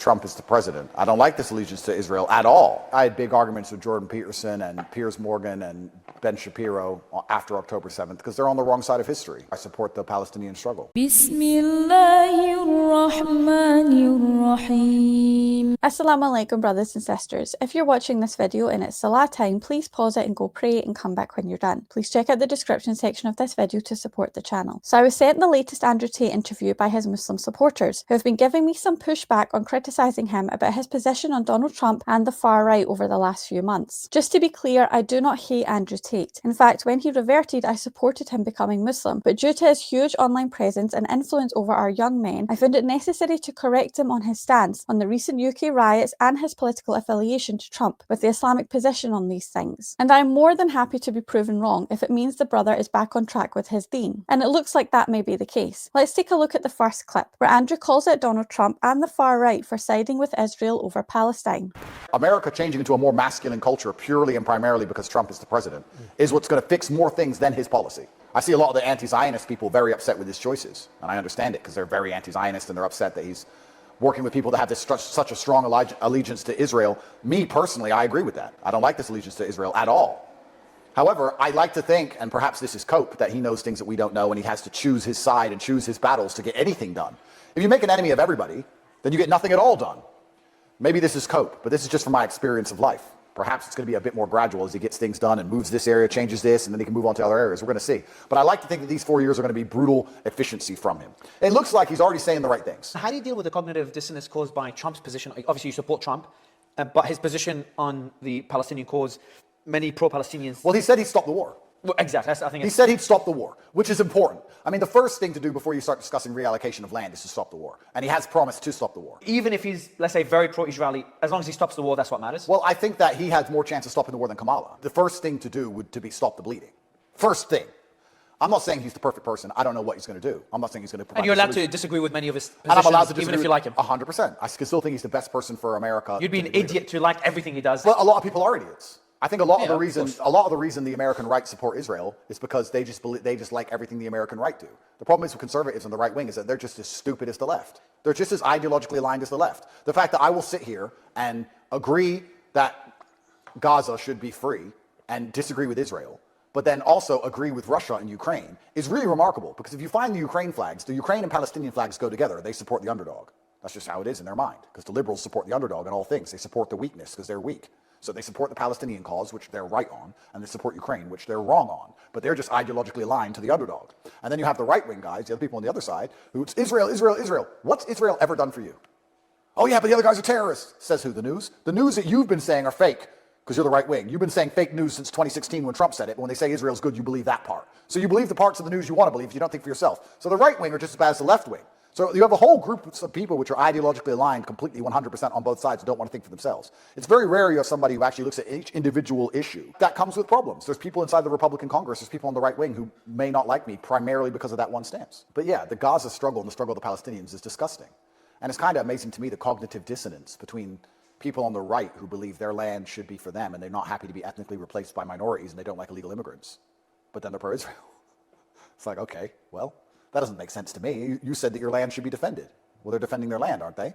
Trump is the president. I don't like this allegiance to Israel at all. I had big arguments with Jordan Peterson and Piers Morgan and Ben Shapiro after October 7th because they're on the wrong side of history. I support the Palestinian struggle. Assalamu alaikum, brothers and sisters. If you're watching this video and it's Salah time, please pause it and go pray and come back when you're done. Please check out the description section of this video to support the channel. So I was sent the latest Andrew Tate interview by his Muslim supporters, who have been giving me some pushback on criticising him about his position on Donald Trump and the far right over the last few months. Just to be clear, I do not hate Andrew Tate. In fact, when he reverted, I supported him becoming Muslim, but due to his huge online presence and influence over our young men, I found it necessary to correct him on his stance on the recent UK riots and his political affiliation to Trump, with the Islamic position on these things. And I am more than happy to be proven wrong if it means the brother is back on track with his deen. And it looks like that may be the case. Let's take a look at the first clip, where Andrew calls out Donald Trump and the far right for siding with Israel over Palestine. America changing into a more masculine culture purely and primarily because Trump is the president is what's going to fix more things than his policy. I see a lot of the anti-Zionist people very upset with his choices, and I understand it because they're very anti-Zionist and they're upset that he's working with people that have such a strong allegiance to Israel. Me personally, I agree with that. I don't like this allegiance to Israel at all. However, I like to think, and perhaps this is cope, that he knows things that we don't know and he has to choose his side and choose his battles to get anything done. If you make an enemy of everybody, then you get nothing at all done. Maybe this is cope, but this is just from my experience of life. Perhaps it's going to be a bit more gradual as he gets things done and moves this area, changes this, and then he can move on to other areas. We're going to see. But I like to think that these 4 years are going to be brutal efficiency from him. It looks like he's already saying the right things. How do you deal with the cognitive dissonance caused by Trump's position? Obviously, you support Trump, but his position on the Palestinian cause, many pro-Palestinians... Well, he said he'd stop the war. Well, exactly. I think he said he'd stop the war, which is important. I mean, the first thing to do before you start discussing reallocation of land is to stop the war. And he has promised to stop the war. Even if he's, let's say, very pro-Israeli, as long as he stops the war, that's what matters? Well, I think that he has more chance of stopping the war than Kamala. The first thing to do would be stop the bleeding. First thing. I'm not saying he's the perfect person. I don't know what he's going to do. I'm not saying he's going to provide. And you're allowed to disagree with many of his positions, and I'm allowed to disagree even if you like him. 100%. I still think he's the best person for America. You'd be an idiot to like everything he does. Well, a lot of people are idiots. I think a lot of the reason the American right support Israel is because they just like everything the American right do. The problem is with conservatives on the right wing is that they're just as stupid as the left. They're just as ideologically aligned as the left. The fact that I will sit here and agree that Gaza should be free and disagree with Israel, but then also agree with Russia and Ukraine is really remarkable, because if you find the Ukraine and Palestinian flags go together, they support the underdog. That's just how it is in their mind, because the liberals support the underdog in all things. They support the weakness because they're weak. So they support the Palestinian cause, which they're right on, and they support Ukraine, which they're wrong on. But they're just ideologically aligned to the underdog. And then you have the right-wing guys, the other people on the other side, who it's Israel, Israel, Israel. What's Israel ever done for you? Oh yeah, but the other guys are terrorists. Says who? The news? The news that you've been saying are fake, because you're the right wing. You've been saying fake news since 2016 when Trump said it, but when they say Israel's good, you believe that part. So you believe the parts of the news you want to believe, you don't think for yourself. So the right wing are just as bad as the left wing. So you have a whole group of people which are ideologically aligned completely 100% on both sides who don't want to think for themselves. It's very rare you have somebody who actually looks at each individual issue. That comes with problems. There's people inside the Republican Congress, there's people on the right wing who may not like me primarily because of that one stance. But yeah, the Gaza struggle and the struggle of the Palestinians is disgusting. And it's kind of amazing to me the cognitive dissonance between people on the right who believe their land should be for them and they're not happy to be ethnically replaced by minorities and they don't like illegal immigrants. But then they're pro-Israel. It's like, okay, well, that doesn't make sense to me. You said that your land should be defended. Well, they're defending their land, aren't they?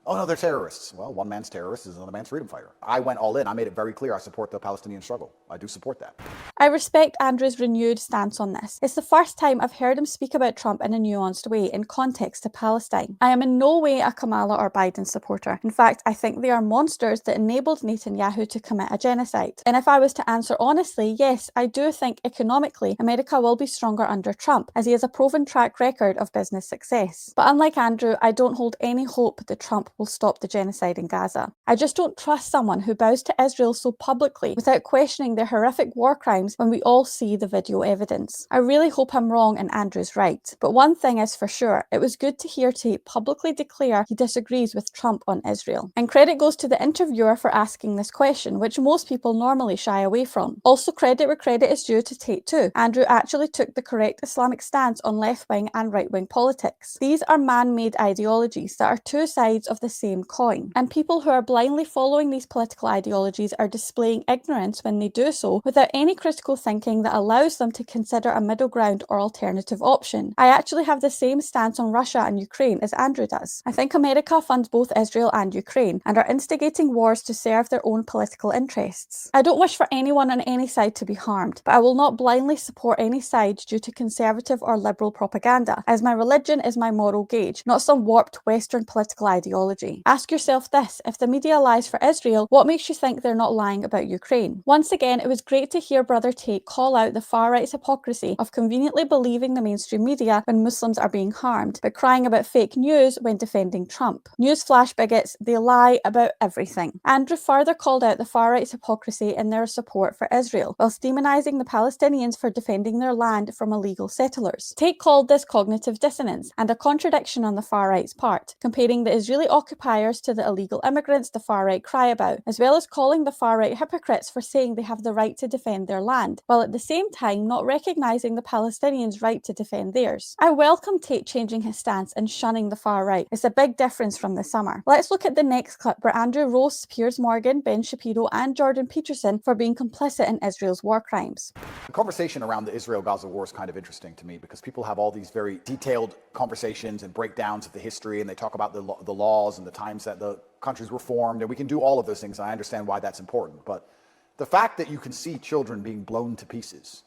Oh, no, they're terrorists. Well, one man's terrorist is another man's freedom fighter. I went all in. I made it very clear I support the Palestinian struggle. I do support that. I respect Andrew's renewed stance on this. It's the first time I've heard him speak about Trump in a nuanced way in context to Palestine. I am in no way a Kamala or Biden supporter. In fact, I think they are monsters that enabled Netanyahu to commit a genocide. And if I was to answer honestly, yes, I do think economically America will be stronger under Trump, as he has a proven track record of business success. But unlike Andrew, I don't hold any hope that Trump will stop the genocide in Gaza. I just don't trust someone who bows to Israel so publicly without questioning their horrific war crimes when we all see the video evidence. I really hope I'm wrong and Andrew's right. But one thing is for sure, it was good to hear Tate publicly declare he disagrees with Trump on Israel. And credit goes to the interviewer for asking this question, which most people normally shy away from. Also, credit where credit is due to Tate too. Andrew actually took the correct Islamic stance on left-wing and right-wing politics. These are man-made ideologies that are two sides of the the same coin. And people who are blindly following these political ideologies are displaying ignorance when they do so without any critical thinking that allows them to consider a middle ground or alternative option. I actually have the same stance on Russia and Ukraine as Andrew does. I think America funds both Israel and Ukraine and are instigating wars to serve their own political interests. I don't wish for anyone on any side to be harmed, but I will not blindly support any side due to conservative or liberal propaganda, as my religion is my moral gauge, not some warped Western political ideology. Ask yourself this: if the media lies for Israel, what makes you think they're not lying about Ukraine? Once again, it was great to hear Brother Tate call out the far right's hypocrisy of conveniently believing the mainstream media when Muslims are being harmed, but crying about fake news when defending Trump. Newsflash bigots, they lie about everything. Andrew further called out the far right's hypocrisy in their support for Israel, whilst demonising the Palestinians for defending their land from illegal settlers. Tate called this cognitive dissonance and a contradiction on the far right's part, comparing the Israeli occupiers to the illegal immigrants the far right cry about, as well as calling the far right hypocrites for saying they have the right to defend their land, while at the same time not recognising the Palestinians' right to defend theirs. I welcome Tate changing his stance and shunning the far right. It's a big difference from the summer. Let's look at the next clip where Andrew roasts Piers Morgan, Ben Shapiro and Jordan Peterson for being complicit in Israel's war crimes. The conversation around the Israel-Gaza war is kind of interesting to me because people have all these very detailed conversations and breakdowns of the history, and they talk about the laws and the times that the countries were formed, and we can do all of those things, and I understand why that's important. But the fact that you can see children being blown to pieces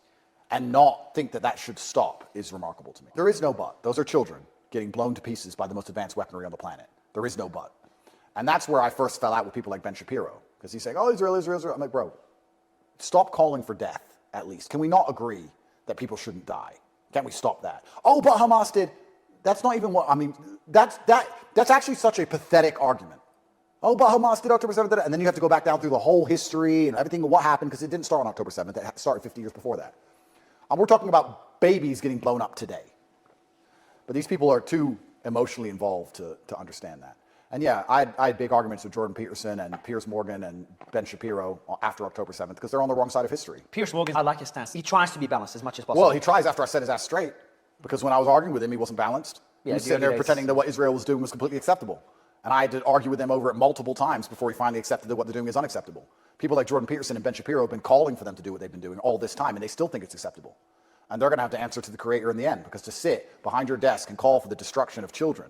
and not think that that should stop is remarkable to me. There is no but. Those are children getting blown to pieces by the most advanced weaponry on the planet. There is no but. And that's where I first fell out with people like Ben Shapiro, because he's saying, oh, Israel, Israel, Israel. I'm like, bro, stop calling for death, at least. Can we not agree that people shouldn't die? Can't we stop that? Oh, but Hamas did. That's not even what, I mean, that's actually such a pathetic argument. Oh, but Hamas did October 7th, and then you have to go back down through the whole history and everything of what happened, because it didn't start on October 7th. It started 50 years before that. We're talking about babies getting blown up today. But these people are too emotionally involved to understand that. And yeah, I had big arguments with Jordan Peterson and Piers Morgan and Ben Shapiro after October 7th because they're on the wrong side of history. Piers Morgan, I like his stance. He tries to be balanced as much as possible. Well, he tries after I set his ass straight, because when I was arguing with him, he wasn't balanced. He was sitting there pretending that what Israel was doing was completely acceptable. And I had to argue with him over it multiple times before he finally accepted that what they're doing is unacceptable. People like Jordan Peterson and Ben Shapiro have been calling for them to do what they've been doing all this time, and they still think it's acceptable. And they're going to have to answer to the Creator in the end, because to sit behind your desk and call for the destruction of children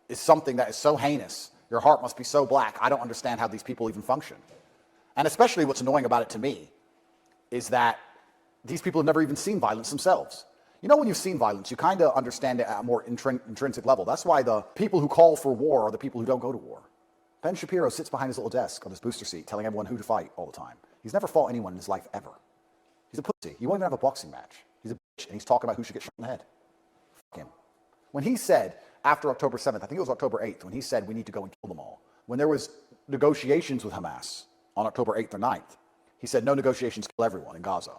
is something that is so heinous. Your heart must be so black. I don't understand how these people even function. And especially what's annoying about it to me is that these people have never even seen violence themselves. You know, when you've seen violence, you kind of understand it at a more intrinsic level. That's why the people who call for war are the people who don't go to war. Ben Shapiro sits behind his little desk on his booster seat telling everyone who to fight all the time. He's never fought anyone in his life ever. He's a pussy. He won't even have a boxing match. He's a bitch, and he's talking about who should get shot in the head. Fuck him. When he said, after October 7th, I think it was October 8th, when he said we need to go and kill them all, when there was negotiations with Hamas on October 8th or 9th, he said no negotiations, kill everyone in Gaza.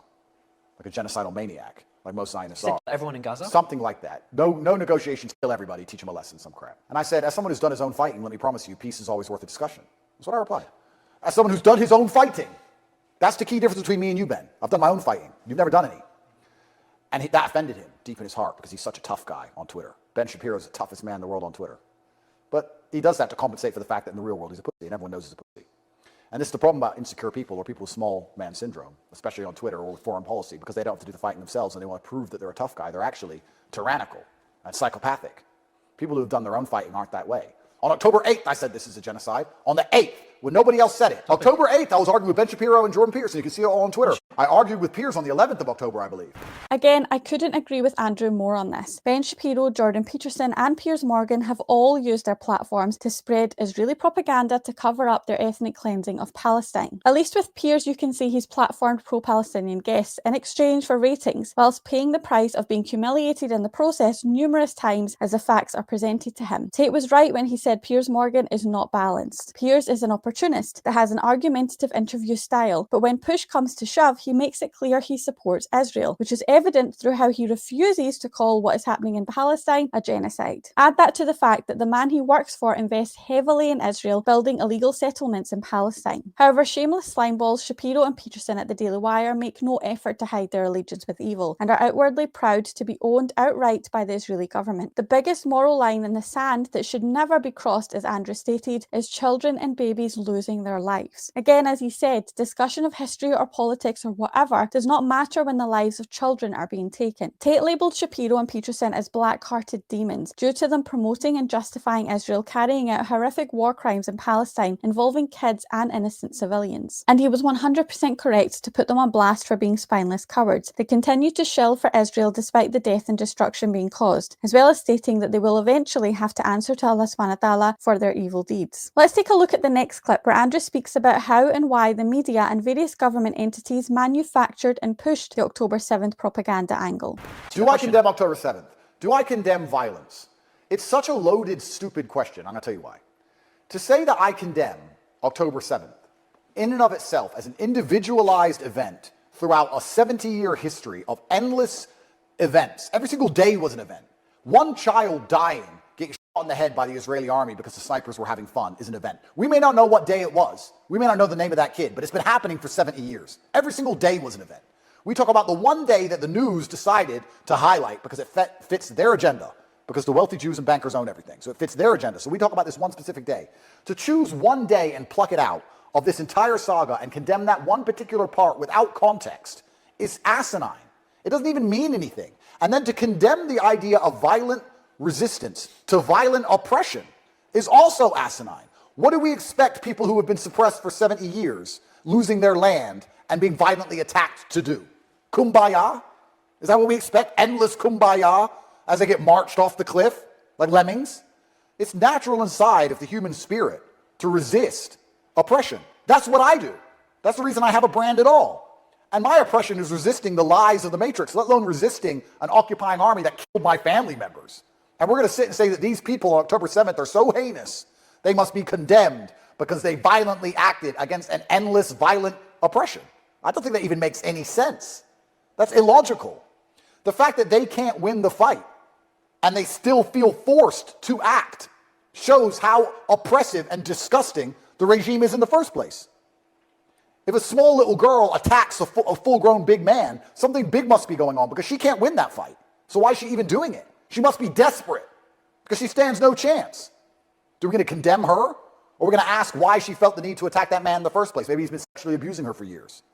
Like a genocidal maniac, like most Zionists are. Everyone in Gaza? Something like that. No negotiations, kill everybody, teach them a lesson, some crap. And I said, as someone who's done his own fighting, let me promise you, peace is always worth a discussion. That's what I replied. As someone who's done his own fighting, that's the key difference between me and you, Ben. I've done my own fighting. You've never done any. And that offended him deep in his heart because he's such a tough guy on Twitter. Ben Shapiro is the toughest man in the world on Twitter. But he does that to compensate for the fact that in the real world he's a pussy, and everyone knows he's a pussy. And this is the problem about insecure people or people with small man syndrome, especially on Twitter or with foreign policy, because they don't have to do the fighting themselves and they want to prove that they're a tough guy. They're actually tyrannical and psychopathic. People who have done their own fighting aren't that way. On October 8th, I said this is a genocide. On the 8th, when nobody else said it. October 8th, I was arguing with Ben Shapiro and Jordan Peterson. You can see it all on Twitter. I argued with Piers on the 11th of October, I believe. Again, I couldn't agree with Andrew more on this. Ben Shapiro, Jordan Peterson and Piers Morgan have all used their platforms to spread Israeli propaganda to cover up their ethnic cleansing of Palestine. At least with Piers, you can see he's platformed pro-Palestinian guests in exchange for ratings, whilst paying the price of being humiliated in the process numerous times as the facts are presented to him. Tate was right when he said Piers Morgan is not balanced. Piers is an opportunist that has an argumentative interview style, but when push comes to shove, he makes it clear he supports Israel, which is evident through how he refuses to call what is happening in Palestine a genocide. Add that to the fact that the man he works for invests heavily in Israel, building illegal settlements in Palestine. However, shameless slimeballs Shapiro and Peterson at the Daily Wire make no effort to hide their allegiance with evil, and are outwardly proud to be owned outright by the Israeli government. The biggest moral line in the sand that should never be crossed, as Andrew stated, is children and babies losing their lives. Again, as he said, discussion of history or politics or whatever does not matter when the lives of children are being taken. Tate labelled Shapiro and Peterson as black-hearted demons due to them promoting and justifying Israel carrying out horrific war crimes in Palestine involving kids and innocent civilians. And he was 100% correct to put them on blast for being spineless cowards. They continue to shill for Israel despite the death and destruction being caused, as well as stating that they will eventually have to answer to Allah subhanahu wa ta'ala for their evil deeds. Let's take a look at the next clip where Andrew speaks about how and why the media and various government entities manufactured and pushed the October 7th propaganda angle. Do I condemn October 7th? Do I condemn violence? It's such a loaded, stupid question. I'm going to tell you why. To say that I condemn October 7th in and of itself as an individualized event throughout a 70-year history of endless events. Every single day was an event. One child dying, getting shot in the head by the Israeli army because the snipers were having fun is an event. We may not know what day it was. We may not know the name of that kid, but it's been happening for 70 years. Every single day was an event. We talk about the one day that the news decided to highlight because it fits their agenda, because the wealthy Jews and bankers own everything. So it fits their agenda. So we talk about this one specific day. To choose one day and pluck it out of this entire saga and condemn that one particular part without context is asinine. It doesn't even mean anything. And then to condemn the idea of violent resistance to violent oppression is also asinine. What do we expect people who have been suppressed for 70 years, losing their land and being violently attacked to do? Kumbaya? Is that what we expect? Endless kumbaya as they get marched off the cliff like lemmings? It's natural inside of the human spirit to resist oppression. That's what I do. That's the reason I have a brand at all. And my oppression is resisting the lies of the Matrix, let alone resisting an occupying army that killed my family members. And we're going to sit and say that these people on October 7th are so heinous, they must be condemned because they violently acted against an endless violent oppression. I don't think that even makes any sense. That's illogical. The fact that they can't win the fight and they still feel forced to act shows how oppressive and disgusting the regime is in the first place. If a small little girl attacks a full-grown big man, something big must be going on because she can't win that fight. So why is she even doing it? She must be desperate because she stands no chance. Are we going to condemn her? Or are we going to ask why she felt the need to attack that man in the first place? Maybe he's been sexually abusing her for years.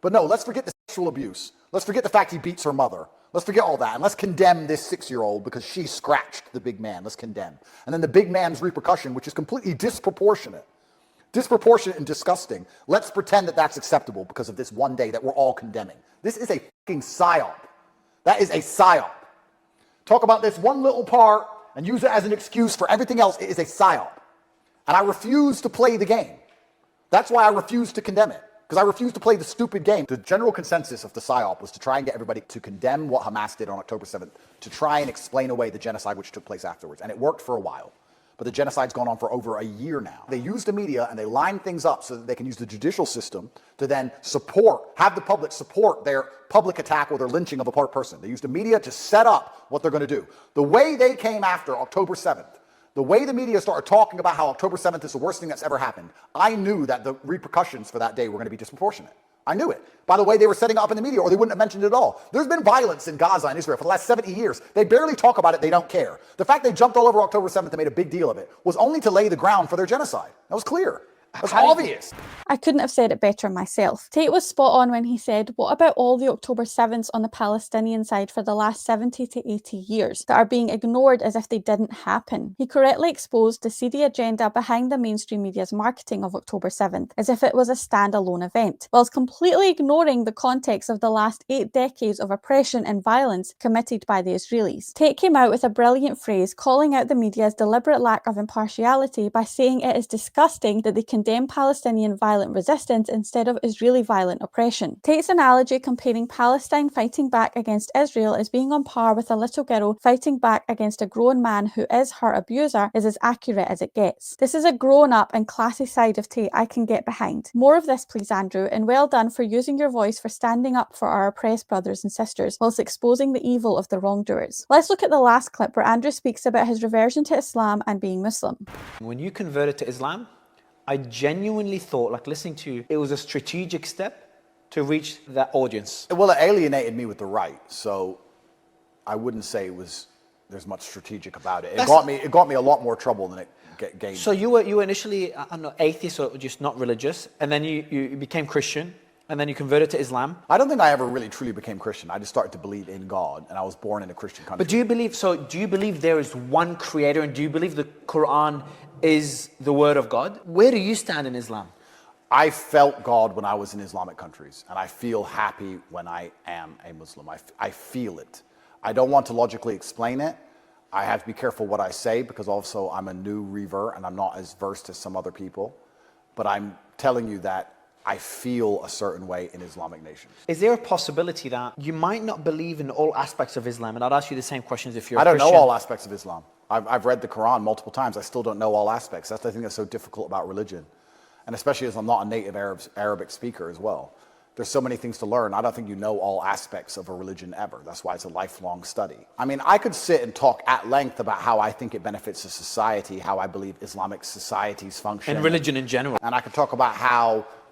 But no, let's forget the sexual abuse. Let's forget the fact he beats her mother. Let's forget all that. And let's condemn this 6-year-old because she scratched the big man. Let's condemn. And then the big man's repercussion, which is completely disproportionate and disgusting. Let's pretend that that's acceptable because of this one day that we're all condemning. This is a fucking psyop. That is a psyop. Talk about this one little part and use it as an excuse for everything else. It is a psyop. And I refuse to play the game. That's why I refuse to condemn it. Because I refuse to play the stupid game. The general consensus of the psyop was to try and get everybody to condemn what Hamas did on October 7th, to try and explain away the genocide which took place afterwards. And it worked for a while. But the genocide's gone on for over a year now. They use the media and they line things up so that they can use the judicial system to then have the public support their public attack or their lynching of a person. They use the media to set up what they're going to do. The way they came after October 7th, the way the media started talking about how October 7th is the worst thing that's ever happened, I knew that the repercussions for that day were going to be disproportionate. I knew it. By the way, they were setting it up in the media, or they wouldn't have mentioned it at all. There's been violence in Gaza and Israel for the last 70 years. They barely talk about it. They don't care. The fact they jumped all over October 7th and made a big deal of it was only to lay the ground for their genocide. That was clear. That's obvious. I couldn't have said it better myself. Tate was spot on when he said, what about all the October 7ths on the Palestinian side for the last 70 to 80 years that are being ignored as if they didn't happen? He correctly exposed the seedy agenda behind the mainstream media's marketing of October 7th as if it was a standalone event, whilst completely ignoring the context of the last 8 decades of oppression and violence committed by the Israelis. Tate came out with a brilliant phrase calling out the media's deliberate lack of impartiality by saying it is disgusting that they can condemn Palestinian violent resistance instead of Israeli violent oppression. Tate's analogy comparing Palestine fighting back against Israel as being on par with a little girl fighting back against a grown man who is her abuser is as accurate as it gets. This is a grown-up and classy side of Tate I can get behind. More of this please, Andrew, and well done for using your voice for standing up for our oppressed brothers and sisters whilst exposing the evil of the wrongdoers. Let's look at the last clip where Andrew speaks about his reversion to Islam and being Muslim. When you converted to Islam, I genuinely thought, like listening to you, it was a strategic step to reach that audience. Well, it alienated me with the right, so I wouldn't say there's much strategic about it. It got me a lot more trouble than it gained. So you were initially, I don't know, atheist or just not religious, and then you became Christian, and then you converted to Islam. I don't think I ever really truly became Christian. I just started to believe in God, and I was born in a Christian country. But do you believe there is one creator, and do you believe the Qur'an is the word of God? Where do you stand in Islam? I felt God when I was in Islamic countries, and I feel happy when I am a Muslim. I feel it. I don't want to logically explain it. I have to be careful what I say because also I'm a new revert and I'm not as versed as some other people. But I'm telling you that I feel a certain way in Islamic nations. Is there a possibility that you might not believe in all aspects of Islam? And I'd ask you the same questions if you're a Christian. I don't know all aspects of Islam. I've read the Quran multiple times. I still don't know all aspects. That's the thing that's so difficult about religion. And especially as I'm not a native Arabic speaker as well. There's so many things to learn. I don't think you know all aspects of a religion ever. That's why it's a lifelong study. I mean, I could sit and talk at length about how I think it benefits a society, how I believe Islamic societies function. And religion in general. And I could talk about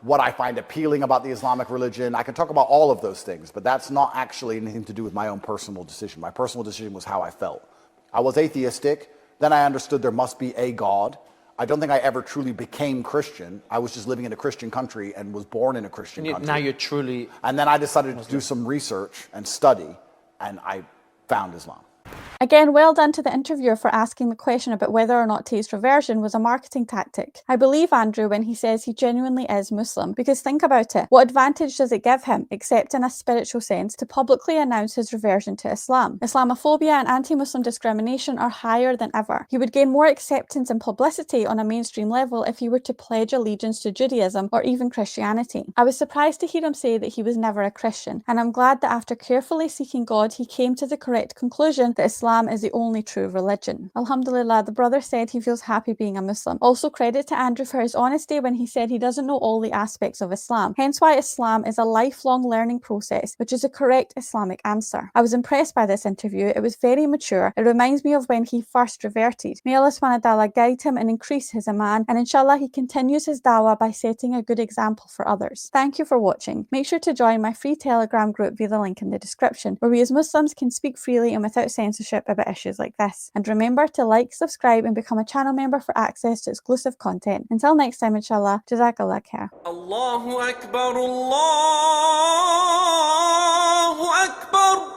what I find appealing about the Islamic religion. I could talk about all of those things, but that's not actually anything to do with my own personal decision. My personal decision was how I felt. I was atheistic. Then I understood there must be a God. I don't think I ever truly became Christian. I was just living in a Christian country and was born in a Christian country. Now you're truly... And then I decided to do some research and study, and I found Islam. Again, well done to the interviewer for asking the question about whether or not Tate's reversion was a marketing tactic. I believe Andrew when he says he genuinely is Muslim, because think about it. What advantage does it give him, except in a spiritual sense, to publicly announce his reversion to Islam? Islamophobia and anti-Muslim discrimination are higher than ever. He would gain more acceptance and publicity on a mainstream level if he were to pledge allegiance to Judaism or even Christianity. I was surprised to hear him say that he was never a Christian, and I'm glad that after carefully seeking God, he came to the correct conclusion that Islam is the only true religion. Alhamdulillah, the brother said he feels happy being a Muslim. Also credit to Andrew for his honesty when he said he doesn't know all the aspects of Islam, hence why Islam is a lifelong learning process, which is the correct Islamic answer. I was impressed by this interview. It was very mature. It reminds me of when he first reverted. May Allah subhanahu wa ta'ala guide him and increase his iman, and inshallah he continues his dawah by setting a good example for others. Thank you for watching. Make sure to join my free Telegram group via the link in the description, where we as Muslims can speak freely and without censorship about issues like this. And remember to like, subscribe and become a channel member for access to exclusive content. Until next time, inshallah, Jazakallah khair. Allahu Akbar, Allahu Akbar,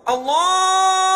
Allah.